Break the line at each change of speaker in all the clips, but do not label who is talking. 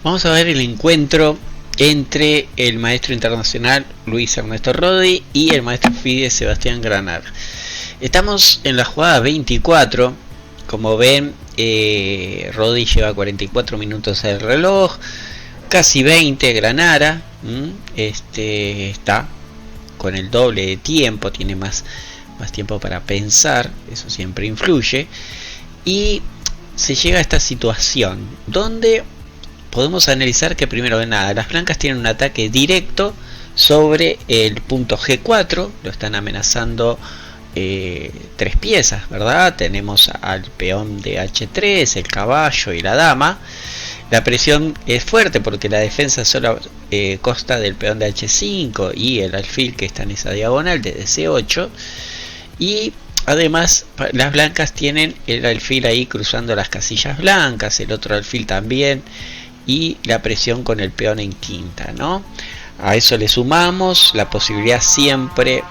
Vamos a ver el encuentro entre el maestro internacional Luis Ernesto Rodi y el maestro FIDE Sebastián Granara. Estamos en la jugada 24. Como ven, Rodi lleva 44 minutos del reloj, casi 20 Granara. Está con el doble de tiempo, tiene más tiempo para pensar, eso siempre influye. Y se llega a esta situación donde podemos analizar que, primero de nada, las blancas tienen un ataque directo sobre el punto G4, lo están amenazando 3 piezas, ¿verdad? Tenemos al peón de H3, el caballo y la dama. La presión es fuerte porque la defensa solo consta del peón de H5 y el alfil que está en esa diagonal de C8. Y además las blancas tienen el alfil ahí cruzando las casillas blancas, el otro alfil también, y la presión con el peón en quinta, ¿no? A eso le sumamos la posibilidad siempre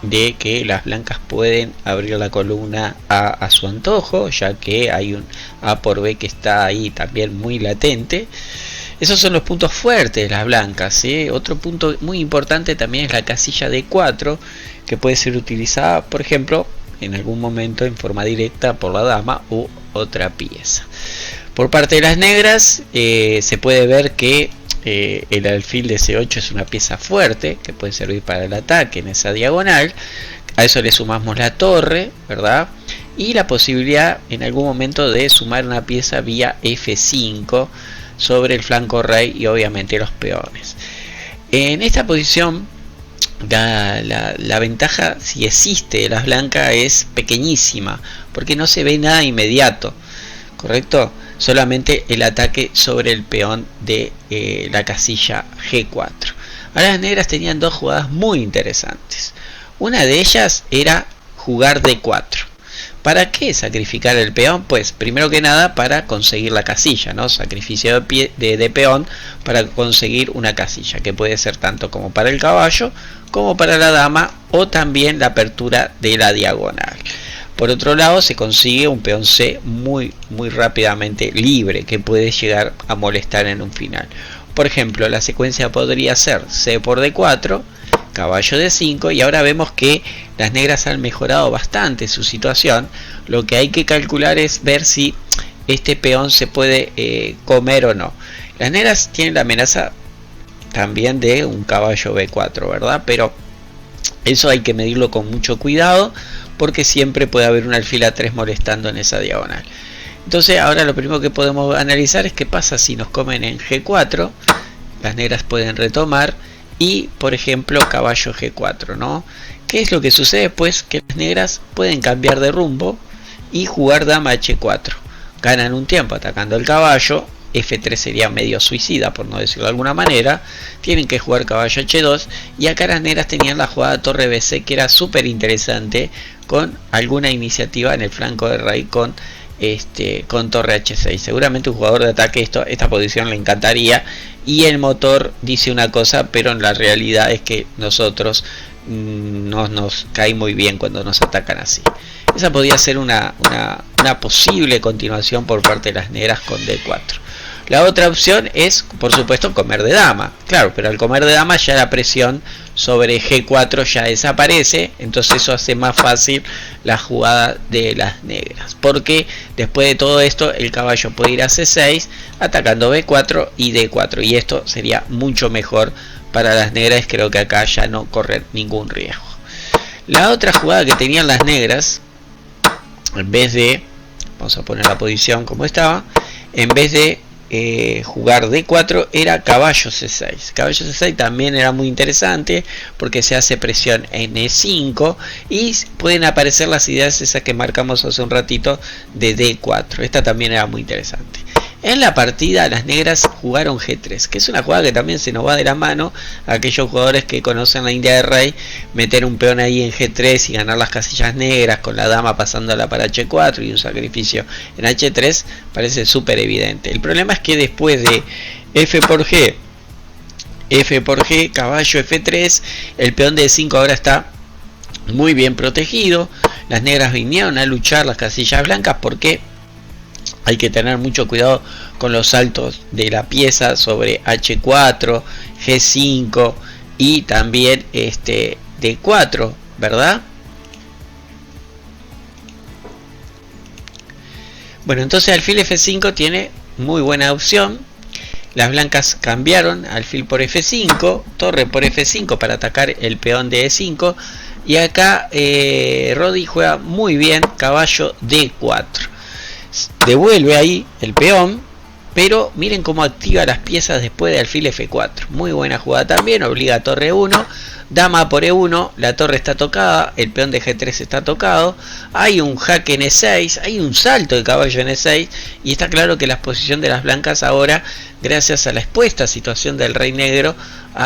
de que las blancas pueden abrir la columna a su antojo, ya que hay un A por B que está ahí también muy latente. Esos son los puntos fuertes de las blancas, ¿sí? Otro punto muy importante también es la casilla D4, que puede ser utilizada, por ejemplo, en algún momento en forma directa por la dama u otra pieza. Por parte de las negras se puede ver que el alfil de C8 es una pieza fuerte que puede servir para el ataque en esa diagonal. A eso le sumamos la torre, ¿verdad? Y la posibilidad en algún momento de sumar una pieza vía F5 sobre el flanco rey y obviamente los peones. En esta posición la ventaja, si existe, de las blancas es pequeñísima, porque no se ve nada inmediato, ¿correcto? Solamente el ataque sobre el peón de la casilla G4. Ahora las negras tenían dos jugadas muy interesantes. Una de ellas era jugar D4. ¿Para qué sacrificar el peón? Pues primero que nada para conseguir la casilla, ¿no? Sacrificio de peón para conseguir una casilla, que puede ser tanto como para el caballo como para la dama, o también la apertura de la diagonal. Por otro lado, se consigue un peón C muy rápidamente libre, que puede llegar a molestar en un final. Por ejemplo, la secuencia podría ser C por D4, caballo D5, y ahora vemos que las negras han mejorado bastante su situación. Lo que hay que calcular es ver si este peón se puede comer o no. Las negras tienen la amenaza también de un caballo B4, ¿verdad? Pero eso hay que medirlo con mucho cuidado, porque siempre puede haber un alfil A3 molestando en esa diagonal. Entonces ahora lo primero que podemos analizar es qué pasa si nos comen en G4. Las negras pueden retomar y, por ejemplo, caballo G4, ¿no? ¿Qué es lo que sucede? Pues que las negras pueden cambiar de rumbo y jugar dama H4. Ganan un tiempo atacando el caballo. F3 sería medio suicida, por no decirlo de alguna manera. Tienen que jugar caballo H2, y acá las negras tenían la jugada torre BC, que era súper interesante, con alguna iniciativa en el flanco de rey con torre H6. Seguramente un jugador de ataque esta posición le encantaría, y el motor dice una cosa, pero en la realidad es que nosotros no nos cae muy bien cuando nos atacan así. Esa podría ser una posible continuación por parte de las negras con D4. La otra opción es, por supuesto, comer de dama. Claro, pero al comer de dama ya la presión sobre G4 ya desaparece. Entonces eso hace más fácil la jugada de las negras. Porque después de todo esto, el caballo puede ir a C6, atacando B4 y D4. Y esto sería mucho mejor para las negras. Creo que acá ya no corren ningún riesgo. La otra jugada que tenían las negras, en vez de, vamos a poner la posición como estaba, en vez de jugar D4, era caballo C6. Caballo C6 también era muy interesante porque se hace presión en E5 y pueden aparecer las ideas esas que marcamos hace un ratito de D4. Esta también era muy interesante. En la partida las negras jugaron G3, que es una jugada que también se nos va de la mano a aquellos jugadores que conocen la India de Rey. Meter un peón ahí en G3 y ganar las casillas negras con la dama pasándola para H4 y un sacrificio en H3 parece súper evidente. El problema es que después de F por G, caballo F3, el peón de E5 ahora está muy bien protegido. Las negras vinieron a luchar las casillas blancas porque Hay que tener mucho cuidado con los saltos de la pieza sobre H4, G5 y también D4, ¿verdad? Bueno, entonces alfil F5 tiene muy buena opción. Las blancas cambiaron alfil por F5, torre por F5 para atacar el peón de E5. Y acá Roddy juega muy bien caballo D4. Devuelve ahí el peón, pero miren cómo activa las piezas después de alfil F4. Muy buena jugada también, obliga a torre 1. Dama por E1, la torre está tocada, el peón de G3 está tocado, hay un jaque en E6, hay un salto de caballo en E6 y está claro que la posición de las blancas ahora, gracias a la expuesta situación del rey negro,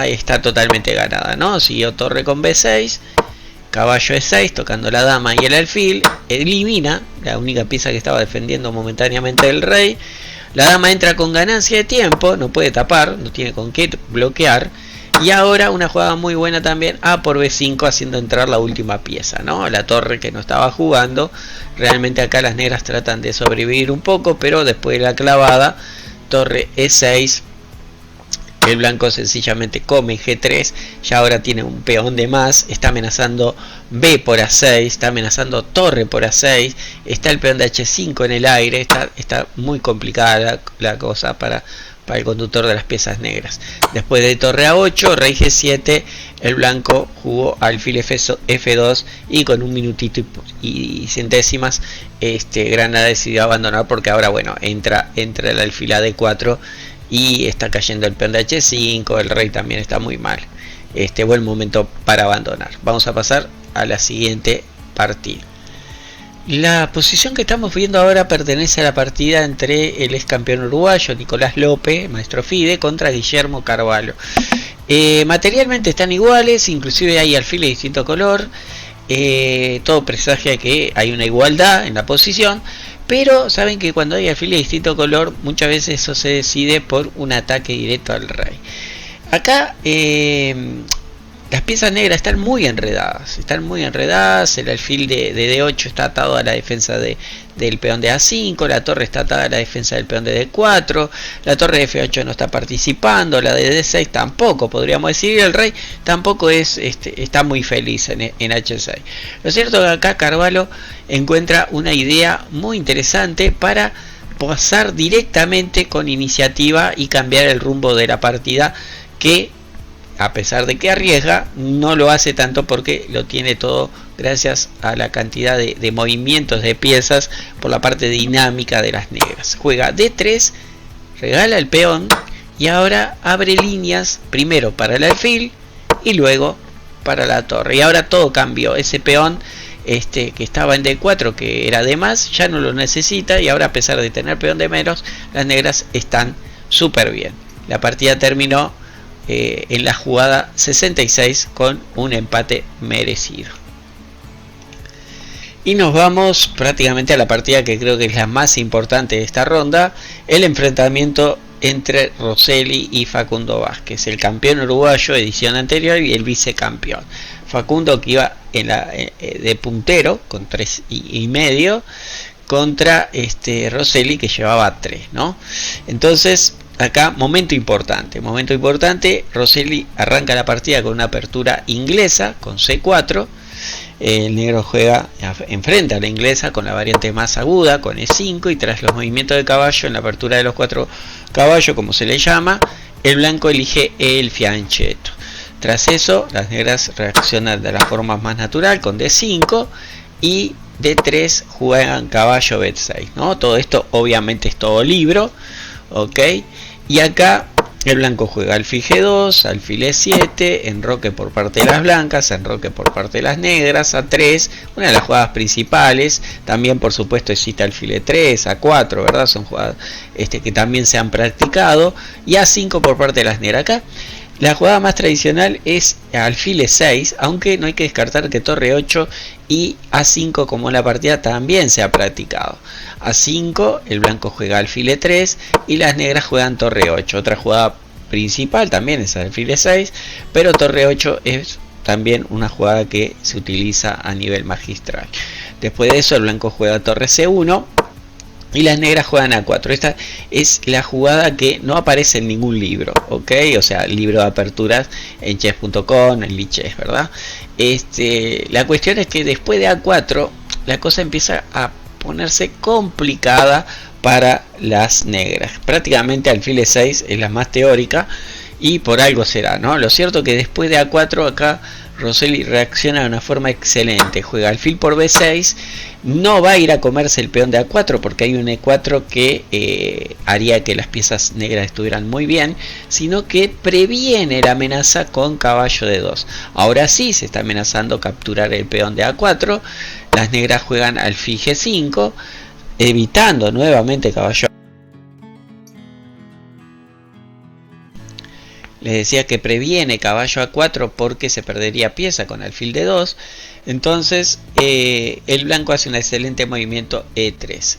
está totalmente ganada, ¿no? Siguió torre con B6, caballo E6 tocando la dama y el alfil, elimina la única pieza que estaba defendiendo momentáneamente el rey, la dama entra con ganancia de tiempo, no puede tapar, no tiene con qué bloquear. Y ahora una jugada muy buena también, A por B5 haciendo entrar la última pieza, ¿no? La torre que no estaba jugando. Realmente acá las negras tratan de sobrevivir un poco, pero después de la clavada, torre E6, el blanco sencillamente come G3, ya ahora tiene un peón de más, está amenazando B por A6, está amenazando torre por A6, está el peón de H5 en el aire, está muy complicada la cosa para el conductor de las piezas negras. Después de torre A8, rey G7, el blanco jugó alfil F2 y con un minutito y centésimas Granada decidió abandonar porque ahora bueno entra el alfil a D4 y está cayendo el peón de H5, el rey también está muy mal. Buen momento para abandonar. Vamos a pasar a la siguiente partida. La posición que estamos viendo ahora pertenece a la partida entre el ex campeón uruguayo Nicolás López, maestro FIDE, contra Guillermo Carvalho. Materialmente están iguales, inclusive hay alfiles de distinto color. Todo presagia que hay una igualdad en la posición, pero saben que cuando hay alfiles de distinto color muchas veces eso se decide por un ataque directo al rey. Acá las piezas negras están muy enredadas, el alfil de D8 está atado a la defensa del peón de A5, la torre está atada a la defensa del peón de D4, la torre de F8 no está participando, la de D6 tampoco, podríamos decir, y el rey tampoco está muy feliz en H6. Lo cierto es que acá Carvalho encuentra una idea muy interesante para pasar directamente con iniciativa y cambiar el rumbo de la partida, que a pesar de que arriesga, no lo hace tanto porque lo tiene todo gracias a la cantidad de movimientos de piezas por la parte dinámica de las negras. Juega D3, regala el peón y ahora abre líneas primero para el alfil y luego para la torre. Y ahora todo cambió. Ese peón que estaba en D4, que era de más, ya no lo necesita y ahora, a pesar de tener peón de menos, las negras están súper bien. La partida terminó en la jugada 66 con un empate merecido. Y nos vamos prácticamente a la partida que creo que es la más importante de esta ronda, el enfrentamiento entre Rosselli y Facundo Vázquez, el campeón uruguayo edición anterior y el vicecampeón. Facundo, que iba de puntero con 3,5 contra Rosselli, que llevaba 3, ¿no? Entonces acá momento importante, Rosselli arranca la partida con una apertura inglesa con C4, el negro juega enfrente a la inglesa con la variante más aguda con E5 y tras los movimientos de caballo en la apertura de los 4 caballos, como se le llama, el blanco elige el fianchetto. Tras eso las negras reaccionan de la forma más natural con D5 y D3 juegan caballo B6, ¿no? Todo esto obviamente es todo libro, ok. Y acá el blanco juega alfil G2, alfil E7, enroque por parte de las blancas, enroque por parte de las negras, A3, una de las jugadas principales. También por supuesto existe alfil E3, A4, ¿verdad? Son jugadas que también se han practicado. Y A5 por parte de las negras. Acá la jugada más tradicional es alfil E6, aunque no hay que descartar que torre 8 y A5 como en la partida también se ha practicado. A5, el blanco juega alfil E3 y las negras juegan torre 8. Otra jugada principal también es alfil E6, pero torre 8 es también una jugada que se utiliza a nivel magistral. Después de eso el blanco juega torre C1 y las negras juegan A4. Esta es la jugada que no aparece en ningún libro, ¿ok? O sea, libro de aperturas en chess.com, en Lichess, ¿verdad? La cuestión es que después de A4 la cosa empieza a ponerse complicada para las negras. Prácticamente alfil E6 es la más teórica y por algo será, ¿no? Lo cierto que después de A4 acá Rosselli reacciona de una forma excelente, juega alfil por B6, no va a ir a comerse el peón de A4 porque hay un E4 que haría que las piezas negras estuvieran muy bien, sino que previene la amenaza con caballo de 2. Ahora sí se está amenazando capturar el peón de A4, las negras juegan alfil G5, evitando nuevamente caballo. Les decía que previene caballo A4 porque se perdería pieza con alfil de 2. Entonces el blanco hace un excelente movimiento E3.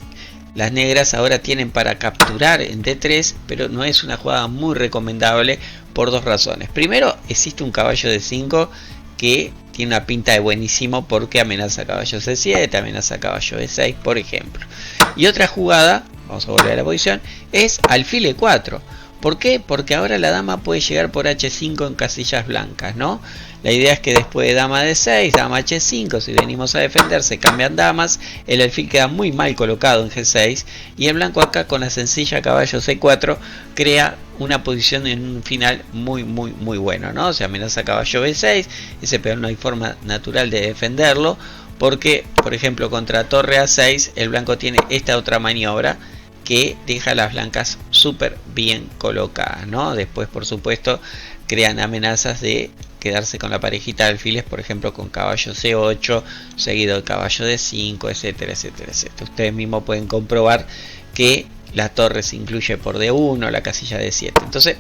Las negras ahora tienen para capturar en D3, pero no es una jugada muy recomendable por dos razones. Primero, existe un caballo de 5 que tiene una pinta de buenísimo porque amenaza caballo C7, amenaza caballo E6, por ejemplo. Y otra jugada, vamos a volver a la posición, es alfil E4. ¿Por qué? Porque ahora la dama puede llegar por H5 en casillas blancas, ¿no? La idea es que después de dama D6, dama H5, si venimos a defender, se cambian damas, el alfil queda muy mal colocado en G6 y el blanco acá con la sencilla caballo C4 crea una posición en un final muy bueno, ¿no? Se amenaza caballo B6, ese peón no hay forma natural de defenderlo porque, por ejemplo, contra torre A6 el blanco tiene esta otra maniobra que deja a las blancas súper bien colocadas, ¿no? Después, por supuesto, crean amenazas de quedarse con la parejita de alfiles, por ejemplo, con caballo C8, seguido de caballo D5, etcétera, etcétera, etcétera. Ustedes mismos pueden comprobar que la torre se incluye por D1, la casilla D7. Entonces,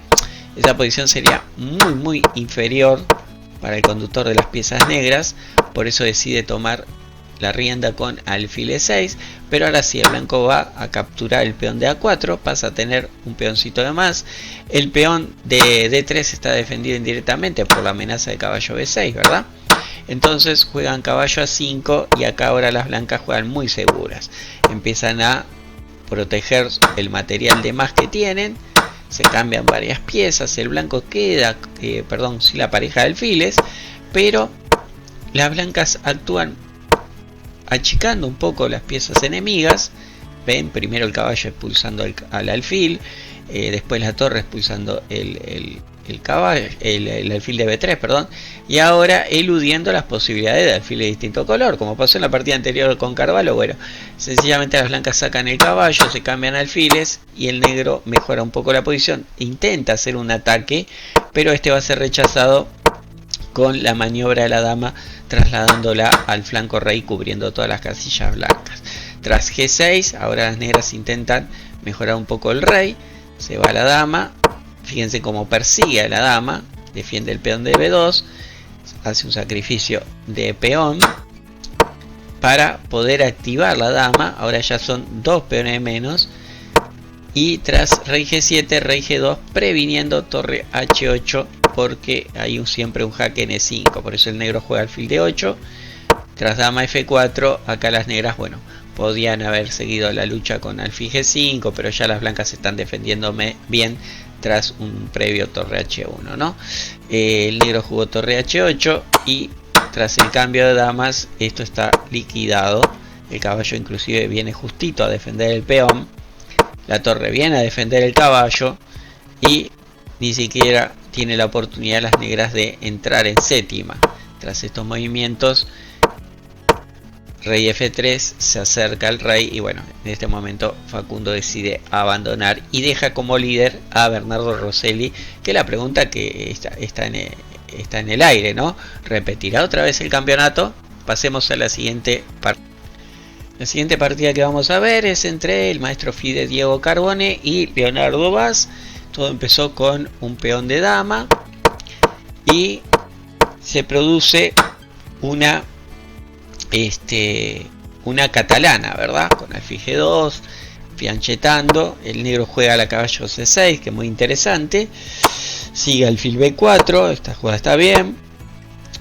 esa posición sería muy inferior para el conductor de las piezas negras, por eso decide tomar la rienda con alfil E6, pero ahora sí el blanco va a capturar el peón de A4, pasa a tener un peoncito de más. El peón de D3 está defendido indirectamente por la amenaza de caballo B6, ¿verdad? Entonces juegan caballo A5 y acá ahora las blancas juegan muy seguras, empiezan a proteger el material de más que tienen, se cambian varias piezas, el blanco queda, sin la pareja de alfiles, pero las blancas actúan achicando un poco las piezas enemigas. Ven, primero el caballo expulsando al alfil, después la torre expulsando el alfil de B3, perdón, y ahora eludiendo las posibilidades de alfil de distinto color, como pasó en la partida anterior con Carvalho. Bueno, sencillamente las blancas sacan el caballo, se cambian alfiles y el negro mejora un poco la posición, intenta hacer un ataque, pero este va a ser rechazado con la maniobra de la dama trasladándola al flanco rey cubriendo todas las casillas blancas. Tras G6, ahora las negras intentan mejorar un poco el rey, se va la dama, fíjense cómo persigue a la dama, defiende el peón de B2, hace un sacrificio de peón para poder activar la dama, ahora ya son dos peones menos, y tras rey G7, rey G2, previniendo torre H8 porque hay siempre un jaque en E5, por eso el negro juega alfil de 8, tras dama F4, acá las negras, bueno, podían haber seguido la lucha con alfil G5, pero ya las blancas están defendiendo bien tras un previo torre H1, ¿no? El negro jugó torre H8 y tras el cambio de damas, esto está liquidado, el caballo inclusive viene justito a defender el peón, la torre viene a defender el caballo y ni siquiera tiene la oportunidad las negras de entrar en séptima. Tras estos movimientos, rey F3 se acerca al rey y bueno, en este momento Facundo decide abandonar y deja como líder a Bernardo Rosselli, que la pregunta que está en el aire, ¿no? ¿Repetirá otra vez el campeonato? Pasemos a la siguiente partida. La siguiente partida que vamos a ver es entre el maestro FIDE Diego Carbone y Leonardo Vaz. Todo empezó con un peón de dama y se produce una catalana, ¿verdad? Con alfil G2, fianchetando, el negro juega la caballo C6, que es muy interesante, sigue alfil B4, esta jugada está bien,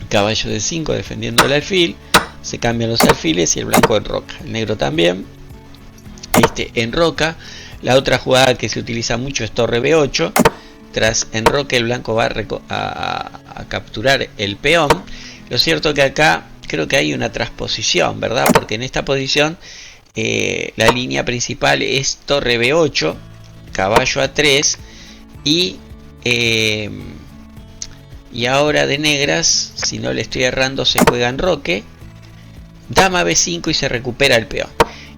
caballo D5 defendiendo el alfil, se cambian los alfiles y el blanco enroca, el negro también, enroca. La otra jugada que se utiliza mucho es torre B8. Tras enroque el blanco va a capturar el peón. Lo cierto que acá creo que hay una transposición, ¿verdad? Porque en esta posición la línea principal es torre B8, caballo A3 y ahora de negras, si no le estoy errando, se juega enroque, dama B5 y se recupera el peón.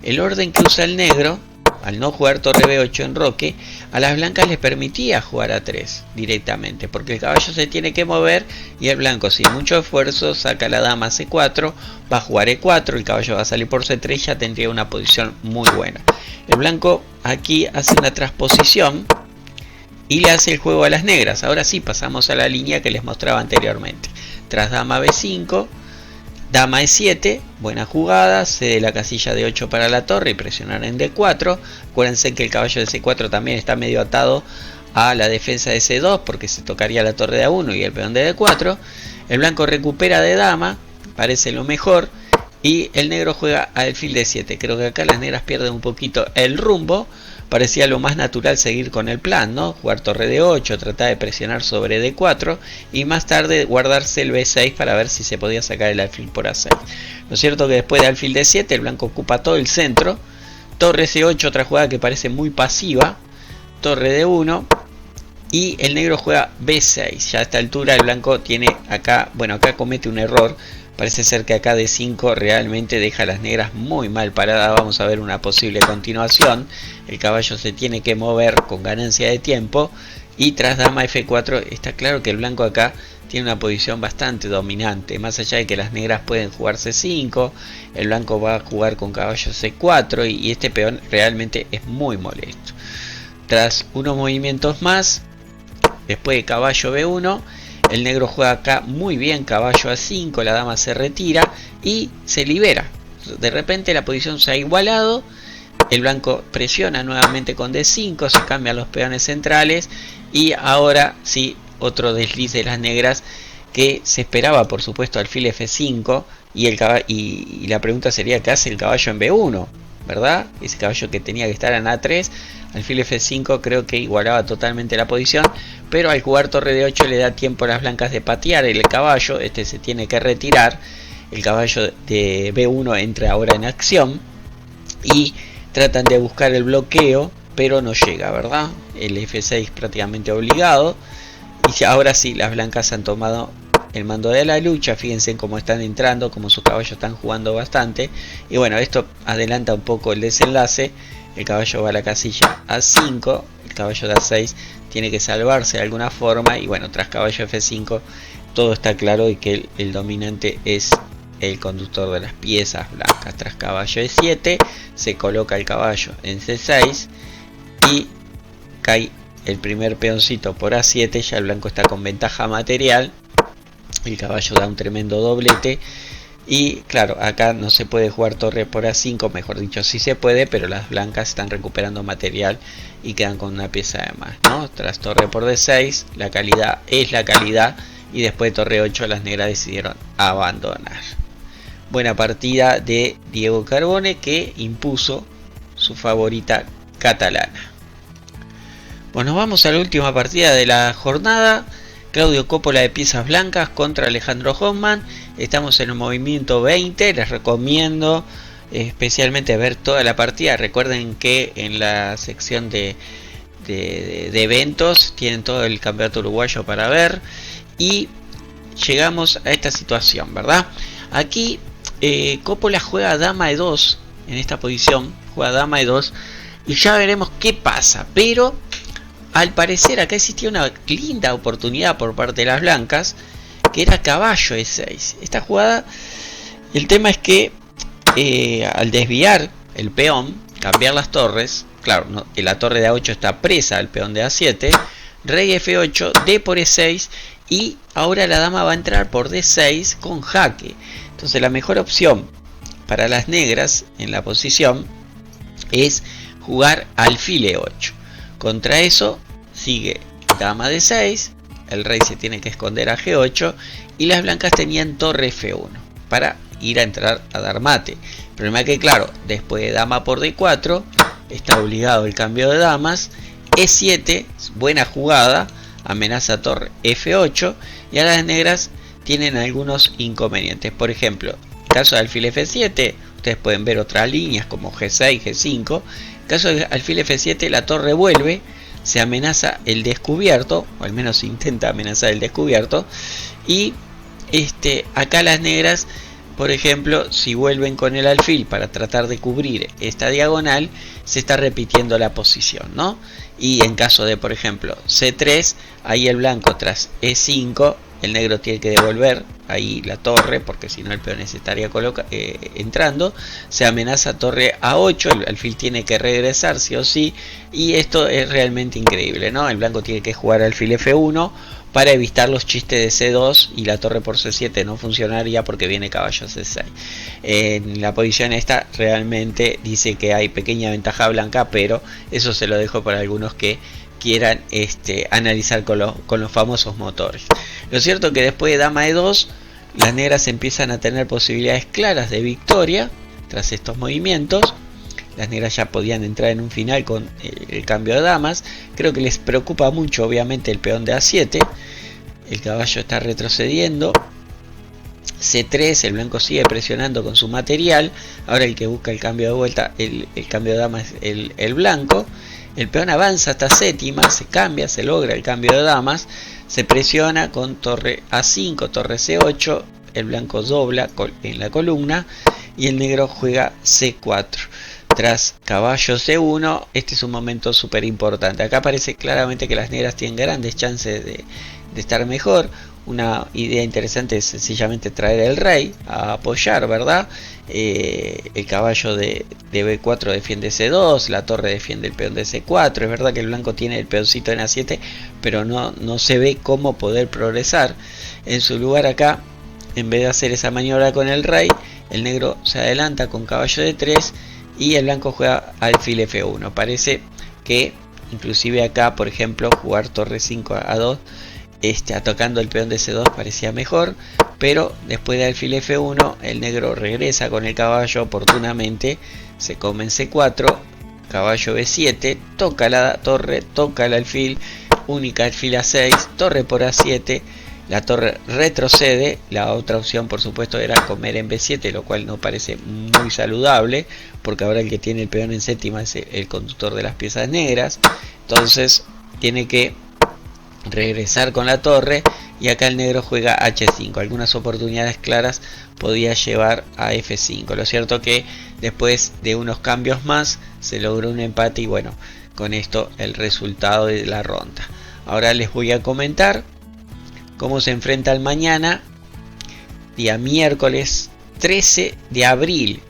El orden que usa el negro, al no jugar torre B8 enroque, a las blancas les permitía jugar A3 directamente, porque el caballo se tiene que mover y el blanco sin mucho esfuerzo saca la dama C4, va a jugar E4, el caballo va a salir por C3 y ya tendría una posición muy buena. El blanco aquí hace una transposición y le hace el juego a las negras. Ahora sí pasamos a la línea que les mostraba anteriormente. Tras dama B5, dama E7, buena jugada, cede la casilla de 8 para la torre y presionar en D4. Acuérdense que el caballo de C4 también está medio atado a la defensa de C2 porque se tocaría la torre de A1 y el peón de D4. El blanco recupera de dama, parece lo mejor, y el negro juega alfil D7. Creo que acá las negras pierden un poquito el rumbo. Parecía lo más natural seguir con el plan, ¿no? Jugar torre D8, tratar de presionar sobre D4 y más tarde guardarse el B6 para ver si se podía sacar el alfil por A6. Lo cierto que después de alfil D7 el blanco ocupa todo el centro. Torre C8, otra jugada que parece muy pasiva. Torre D1 y el negro juega B6. Ya a esta altura el blanco tiene acá, bueno, acá comete un error. Parece ser que acá D5 realmente deja a las negras muy mal paradas. Vamos a ver una posible continuación. El caballo se tiene que mover con ganancia de tiempo. Y tras dama F4 está claro que el blanco acá tiene una posición bastante dominante. Más allá de que las negras pueden jugar C5. El blanco va a jugar con caballo C4. Y este peón realmente es muy molesto. Tras unos movimientos más, después de caballo B1... el negro juega acá muy bien, caballo A5, la dama se retira y se libera. De repente la posición se ha igualado, el blanco presiona nuevamente con D5, se cambian los peones centrales y ahora sí, otro desliz de las negras que se esperaba, por supuesto, alfil F5 y la pregunta sería ¿qué hace el caballo en B1? ¿Verdad? Ese caballo que tenía que estar en A3, alfil F5 creo que igualaba totalmente la posición, pero al jugar torre de 8 le da tiempo a las blancas de patear el caballo, este se tiene que retirar, el caballo de B1 entra ahora en acción y tratan de buscar el bloqueo, pero no llega, ¿verdad? El F6 prácticamente obligado y ahora sí las blancas han tomado el mando de la lucha. Fíjense cómo están entrando, cómo sus caballos están jugando bastante y bueno, esto adelanta un poco el desenlace. El caballo va a la casilla A5, el caballo de A6 tiene que salvarse de alguna forma y bueno, tras caballo F5 todo está claro y que el dominante es el conductor de las piezas blancas. Tras caballo E7 se coloca el caballo en C6 y cae el primer peoncito por A7, ya el blanco está con ventaja material, el caballo da un tremendo doblete. Y claro, acá no se puede jugar torre por A5, mejor dicho sí se puede, pero las blancas están recuperando material y quedan con una pieza de más, ¿no? Tras torre por D6, la calidad es la calidad y después de torre 8 las negras decidieron abandonar. Buena partida de Diego Carbone que impuso su favorita catalana. Bueno, vamos a la última partida de la jornada. Claudio Coppola de piezas blancas contra Alejandro Hoffman. Estamos en el movimiento 20. Les recomiendo especialmente ver toda la partida. Recuerden que en la sección de eventos tienen todo el campeonato uruguayo para ver. Y llegamos a esta situación, ¿verdad? Aquí Coppola juega dama E2 en esta posición. Juega dama E2 y ya veremos qué pasa. Pero al parecer acá existía una linda oportunidad por parte de las blancas, que era caballo E6. Esta jugada, el tema es que al desviar el peón, cambiar las torres, claro, no, que la torre de A8 está presa al peón de A7, rey F8, D por E6 y ahora la dama va a entrar por D6 con jaque. Entonces la mejor opción para las negras en la posición es jugar alfil E8. Contra eso sigue dama D6, el rey se tiene que esconder a G8 y las blancas tenían torre F1 para ir a entrar a dar mate. El problema es que claro, después de dama por D4 está obligado el cambio de damas. E7, buena jugada, amenaza torre F8. Y a las negras tienen algunos inconvenientes. Por ejemplo, en caso de alfil F7, ustedes pueden ver otras líneas como G6, G5. En caso de alfil F7, la torre vuelve, se amenaza el descubierto, o al menos se intenta amenazar el descubierto. Y acá las negras, por ejemplo, si vuelven con el alfil para tratar de cubrir esta diagonal, se está repitiendo la posición, ¿no? Y en caso de, por ejemplo, C3, ahí el blanco tras E5, el negro tiene que devolver ahí la torre, porque si no el peón se estaría entrando. Se amenaza torre A8, el alfil tiene que regresar sí o sí, y esto es realmente increíble, ¿no? El blanco tiene que jugar alfil F1 para evitar los chistes de C2, y la torre por C7 no funcionaría porque viene caballo C6. En la posición esta realmente dice que hay pequeña ventaja blanca, pero eso se lo dejo para algunos que quieran analizar con los famosos motores. Lo cierto es que después de dama E2, las negras empiezan a tener posibilidades claras de victoria tras estos movimientos. Las negras ya podían entrar en un final con el cambio de damas. Creo que les preocupa mucho obviamente el peón de A7. El caballo está retrocediendo. C3, el blanco sigue presionando con su material. Ahora el que busca el cambio de vuelta, el cambio de dama es el blanco. El peón avanza hasta séptima, se cambia, se logra el cambio de damas. Se presiona con torre A5, torre C8. El blanco dobla en la columna y el negro juega C4. Tras caballo C1, este es un momento súper importante. Acá parece claramente que las negras tienen grandes chances de estar mejor. Una idea interesante es sencillamente traer el rey a apoyar, ¿verdad? El caballo de B4 defiende C2, la torre defiende el peón de C4. Es verdad que el blanco tiene el peoncito en A7, pero no se ve cómo poder progresar. En su lugar acá, en vez de hacer esa maniobra con el rey, el negro se adelanta con caballo de 3 y el blanco juega alfil F1. Parece que inclusive acá, por ejemplo, jugar torre 5 a 2 atacando el peón de C2 parecía mejor, pero después de alfil F1 el negro regresa con el caballo oportunamente, se come en C4, caballo B7, toca la torre, toca el alfil, única alfil A6, torre por A7, la torre retrocede. La otra opción por supuesto era comer en B7, lo cual no parece muy saludable, porque ahora el que tiene el peón en séptima es el conductor de las piezas negras, entonces tiene que regresar con la torre, y acá el negro juega H5. Algunas oportunidades claras podía llevar a F5. Lo cierto que después de unos cambios más se logró un empate, y bueno, con esto el resultado de la ronda. Ahora les voy a comentar cómo se enfrenta el mañana, día miércoles 13 de abril.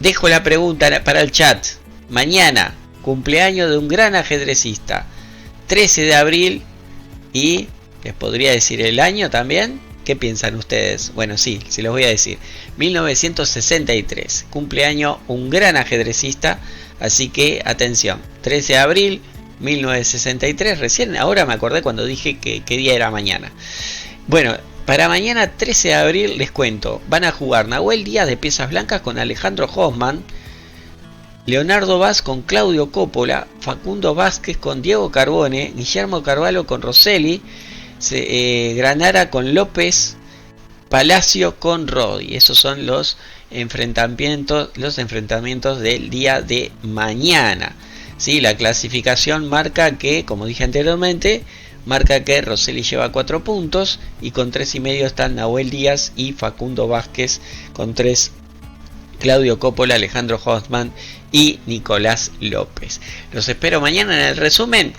Dejo la pregunta para el chat. Mañana, cumpleaños de un gran ajedrecista, 13 de abril, y les podría decir el año también. ¿Qué piensan ustedes? Bueno, sí, se los voy a decir. 1963, cumpleaños un gran ajedrecista, así que atención, 13 de abril 1963, recién ahora me acordé cuando dije que qué día era mañana. Bueno, para mañana 13 de abril les cuento, van a jugar Nahuel Díaz de piezas blancas con Alejandro Hoffman, Leonardo Vaz con Claudio Coppola, Facundo Vázquez con Diego Carbone, Guillermo Carvalho con Rosselli, Granara con López, Palacio con Rodi. Esos son los enfrentamientos del día de mañana. ¿Sí? La clasificación marca que, como dije anteriormente, marca que Rosselli lleva 4 puntos, y con 3,5 están Nahuel Díaz y Facundo Vázquez, con 3 Claudio Coppola, Alejandro Hoffman y Nicolás López. Los espero mañana en el resumen.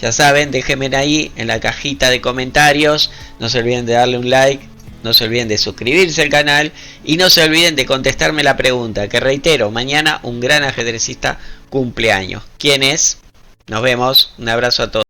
Ya saben, déjenme ahí en la cajita de comentarios. No se olviden de darle un like, no se olviden de suscribirse al canal, y no se olviden de contestarme la pregunta, que reitero, mañana un gran ajedrecista cumpleaños. ¿Quién es? Nos vemos, un abrazo a todos.